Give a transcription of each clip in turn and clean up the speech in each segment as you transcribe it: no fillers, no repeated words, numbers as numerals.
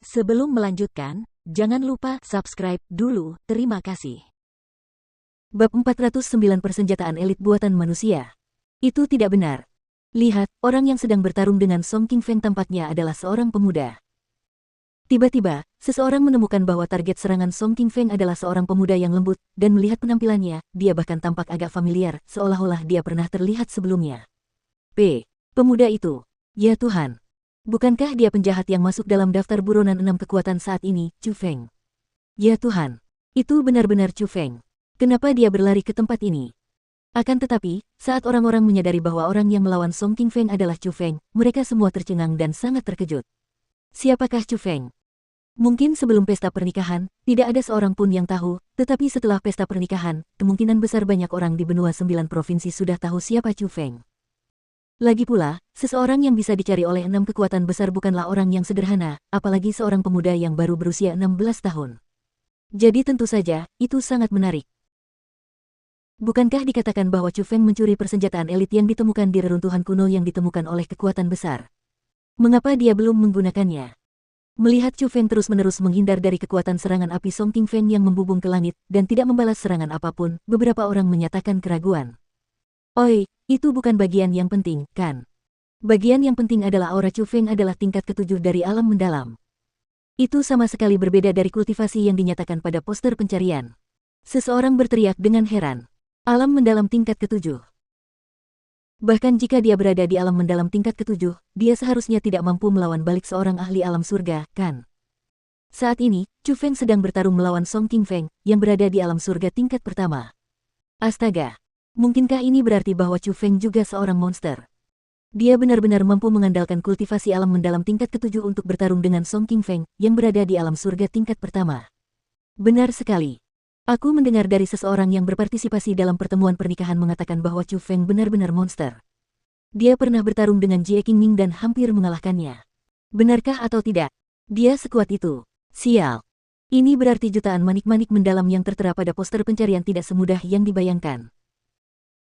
Sebelum melanjutkan, jangan lupa subscribe dulu, terima kasih. Bab 409 Persenjataan Elit Buatan Manusia. Itu tidak benar. Lihat, orang yang sedang bertarung dengan Song Qingfeng tampaknya adalah seorang pemuda. Tiba-tiba, seseorang menemukan bahwa target serangan Song Qingfeng adalah seorang pemuda yang lembut, dan melihat penampilannya, dia bahkan tampak agak familiar, seolah-olah dia pernah terlihat sebelumnya. Pemuda itu. Ya Tuhan. Bukankah dia penjahat yang masuk dalam daftar buronan 6 kekuatan saat ini, Chu Feng? Ya Tuhan. Itu benar-benar Chu Feng. Kenapa dia berlari ke tempat ini? Akan tetapi, saat orang-orang menyadari bahwa orang yang melawan Song Qingfeng adalah Chu Feng, mereka semua tercengang dan sangat terkejut. Siapakah Chu Feng? Mungkin sebelum pesta pernikahan, tidak ada seorang pun yang tahu, tetapi setelah pesta pernikahan, kemungkinan besar banyak orang di benua 9 provinsi sudah tahu siapa Chu Feng. Lagi pula, seseorang yang bisa dicari oleh 6 kekuatan besar bukanlah orang yang sederhana, apalagi seorang pemuda yang baru berusia 16 tahun. Jadi tentu saja, itu sangat menarik. Bukankah dikatakan bahwa Chu Feng mencuri persenjataan elit yang ditemukan di reruntuhan kuno yang ditemukan oleh kekuatan besar? Mengapa dia belum menggunakannya? Melihat Chu Feng terus-menerus menghindar dari kekuatan serangan api Song Qingfeng yang membubung ke langit dan tidak membalas serangan apapun, beberapa orang menyatakan keraguan. Oi, itu bukan bagian yang penting, kan? Bagian yang penting adalah aura Chu Feng adalah tingkat ke-7 dari alam mendalam. Itu sama sekali berbeda dari kultivasi yang dinyatakan pada poster pencarian. Seseorang berteriak dengan heran. Alam mendalam tingkat ke-7. Bahkan jika dia berada di alam mendalam tingkat ke-7, dia seharusnya tidak mampu melawan balik seorang ahli alam surga, kan? Saat ini, Chu Feng sedang bertarung melawan Song Qingfeng, yang berada di alam surga tingkat pertama. Astaga! Mungkinkah ini berarti bahwa Chu Feng juga seorang monster? Dia benar-benar mampu mengandalkan kultivasi alam mendalam tingkat ke-7 untuk bertarung dengan Song Qingfeng, yang berada di alam surga tingkat pertama. Benar sekali. Aku mendengar dari seseorang yang berpartisipasi dalam pertemuan pernikahan mengatakan bahwa Chu Feng benar-benar monster. Dia pernah bertarung dengan Jie Qingming dan hampir mengalahkannya. Benarkah atau tidak? Dia sekuat itu. Sial. Ini berarti jutaan manik-manik mendalam yang tertera pada poster pencarian tidak semudah yang dibayangkan.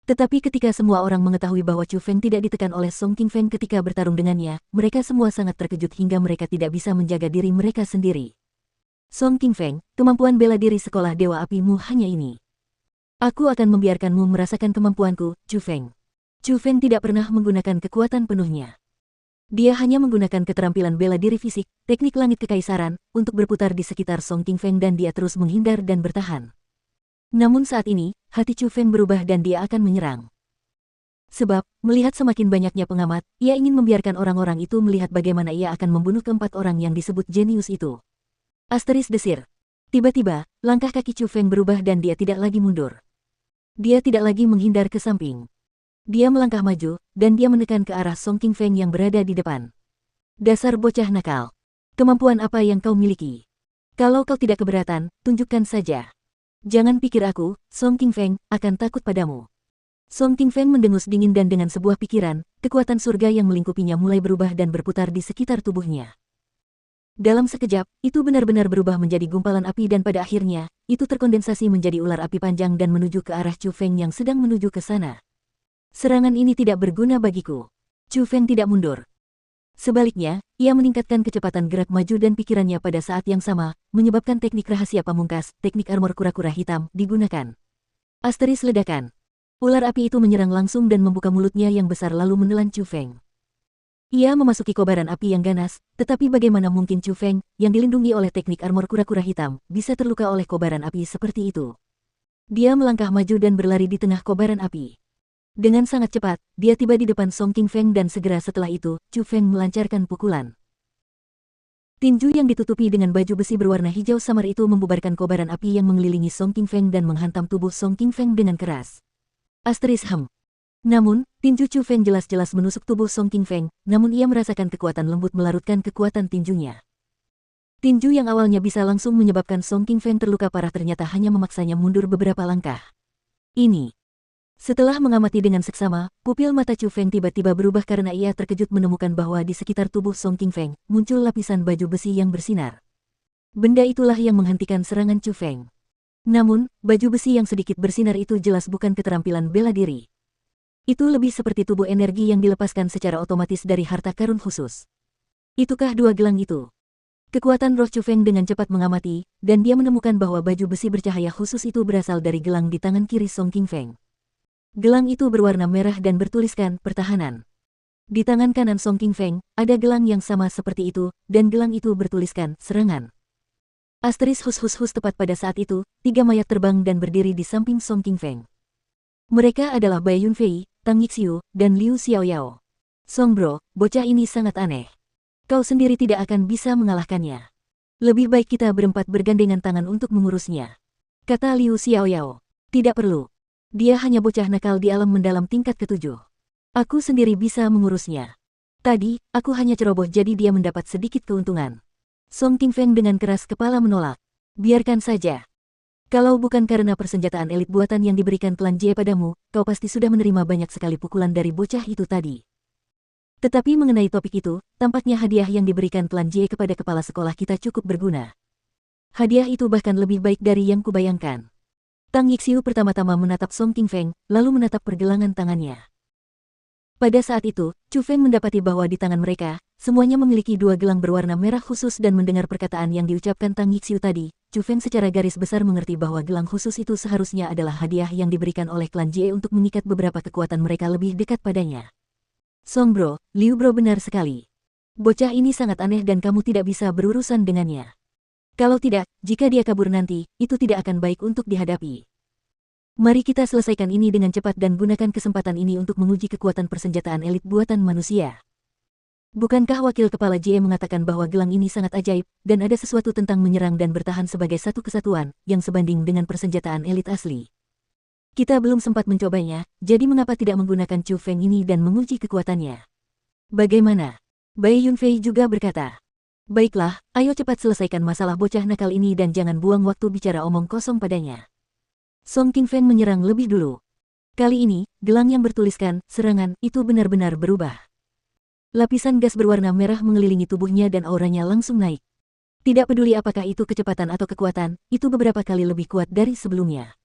Tetapi ketika semua orang mengetahui bahwa Chu Feng tidak ditekan oleh Song Qingfeng ketika bertarung dengannya, mereka semua sangat terkejut hingga mereka tidak bisa menjaga diri mereka sendiri. Song Qingfeng, kemampuan bela diri sekolah Dewa Apimu hanya ini. Aku akan membiarkanmu merasakan kemampuanku, Chu Feng. Chu Feng tidak pernah menggunakan kekuatan penuhnya. Dia hanya menggunakan keterampilan bela diri fisik, teknik langit kekaisaran, untuk berputar di sekitar Song Qingfeng dan dia terus menghindar dan bertahan. Namun saat ini, hati Chu Feng berubah dan dia akan menyerang. Sebab, melihat semakin banyaknya pengamat, ia ingin membiarkan orang-orang itu melihat bagaimana ia akan membunuh keempat orang yang disebut jenius itu. Asteris desir. Tiba-tiba, langkah kaki Chu Feng berubah dan dia tidak lagi mundur. Dia tidak lagi menghindar ke samping. Dia melangkah maju, dan dia menekan ke arah Song Qingfeng yang berada di depan. Dasar bocah nakal. Kemampuan apa yang kau miliki? Kalau kau tidak keberatan, tunjukkan saja. Jangan pikir aku, Song Qingfeng, akan takut padamu. Song Qingfeng mendengus dingin dan dengan sebuah pikiran, kekuatan surga yang melingkupinya mulai berubah dan berputar di sekitar tubuhnya. Dalam sekejap, itu benar-benar berubah menjadi gumpalan api dan pada akhirnya, itu terkondensasi menjadi ular api panjang dan menuju ke arah Chu Feng yang sedang menuju ke sana. Serangan ini tidak berguna bagiku. Chu Feng tidak mundur. Sebaliknya, ia meningkatkan kecepatan gerak maju dan pikirannya pada saat yang sama, menyebabkan teknik rahasia pamungkas, teknik armor kura-kura hitam, digunakan. Asteris ledakan. Ular api itu menyerang langsung dan membuka mulutnya yang besar lalu menelan Chu Feng. Ia memasuki kobaran api yang ganas, tetapi bagaimana mungkin Chu Feng, yang dilindungi oleh teknik armor kura-kura hitam, bisa terluka oleh kobaran api seperti itu? Dia melangkah maju dan berlari di tengah kobaran api. Dengan sangat cepat, dia tiba di depan Song Qingfeng dan segera setelah itu, Chu Feng melancarkan pukulan. Tinju yang ditutupi dengan baju besi berwarna hijau samar itu membubarkan kobaran api yang mengelilingi Song Qingfeng dan menghantam tubuh Song Qingfeng dengan keras. Asteris hem. Namun, tinju Chu Feng jelas-jelas menusuk tubuh Song Qingfeng, namun ia merasakan kekuatan lembut melarutkan kekuatan tinjunya. Tinju yang awalnya bisa langsung menyebabkan Song Qingfeng terluka parah ternyata hanya memaksanya mundur beberapa langkah. Ini. Setelah mengamati dengan seksama, pupil mata Chu Feng tiba-tiba berubah karena ia terkejut menemukan bahwa di sekitar tubuh Song Qingfeng muncul lapisan baju besi yang bersinar. Benda itulah yang menghentikan serangan Chu Feng. Namun, baju besi yang sedikit bersinar itu jelas bukan keterampilan bela diri. Itu lebih seperti tubuh energi yang dilepaskan secara otomatis dari harta karun khusus. Itukah dua gelang itu? Kekuatan roh Chu Feng dengan cepat mengamati, dan dia menemukan bahwa baju besi bercahaya khusus itu berasal dari gelang di tangan kiri Song Qingfeng. Gelang itu berwarna merah dan bertuliskan pertahanan. Di tangan kanan Song Qingfeng, ada gelang yang sama seperti itu, dan gelang itu bertuliskan serangan. Asteris hus tepat pada saat itu, 3 mayat terbang dan berdiri di samping Song Qingfeng. Mereka adalah Bai Yunfei, Tang Yixiu, dan Liu Xiaoyao. Song bro, bocah ini sangat aneh. Kau sendiri tidak akan bisa mengalahkannya. Lebih baik kita berempat bergandengan tangan untuk mengurusnya. Kata Liu Xiaoyao. Tidak perlu. Dia hanya bocah nakal di alam mendalam tingkat ke-7. Aku sendiri bisa mengurusnya. Tadi, aku hanya ceroboh jadi dia mendapat sedikit keuntungan. Song Qingfeng dengan keras kepala menolak. Biarkan saja. Kalau bukan karena persenjataan elit buatan yang diberikan klan Jie padamu, kau pasti sudah menerima banyak sekali pukulan dari bocah itu tadi. Tetapi mengenai topik itu, tampaknya hadiah yang diberikan klan Jie kepada kepala sekolah kita cukup berguna. Hadiah itu bahkan lebih baik dari yang kubayangkan. Tang Yixiu pertama-tama menatap Song Qingfeng, lalu menatap pergelangan tangannya. Pada saat itu, Chu Feng mendapati bahwa di tangan mereka, semuanya memiliki 2 gelang berwarna merah khusus dan mendengar perkataan yang diucapkan Tang Yixiu tadi, Chu Feng secara garis besar mengerti bahwa gelang khusus itu seharusnya adalah hadiah yang diberikan oleh klan Jie untuk mengikat beberapa kekuatan mereka lebih dekat padanya. Song bro, Liu bro benar sekali. Bocah ini sangat aneh dan kamu tidak bisa berurusan dengannya. Kalau tidak, jika dia kabur nanti, itu tidak akan baik untuk dihadapi. Mari kita selesaikan ini dengan cepat dan gunakan kesempatan ini untuk menguji kekuatan persenjataan elit buatan manusia. Bukankah wakil kepala JE mengatakan bahwa gelang ini sangat ajaib, dan ada sesuatu tentang menyerang dan bertahan sebagai satu kesatuan, yang sebanding dengan persenjataan elit asli. Kita belum sempat mencobanya, jadi mengapa tidak menggunakan Chu Feng ini dan menguji kekuatannya? Bagaimana? Bai Yunfei juga berkata. Baiklah, ayo cepat selesaikan masalah bocah nakal ini dan jangan buang waktu bicara omong kosong padanya. Song Qingfeng menyerang lebih dulu. Kali ini, gelang yang bertuliskan serangan itu benar-benar berubah. Lapisan gas berwarna merah mengelilingi tubuhnya dan auranya langsung naik. Tidak peduli apakah itu kecepatan atau kekuatan, itu beberapa kali lebih kuat dari sebelumnya.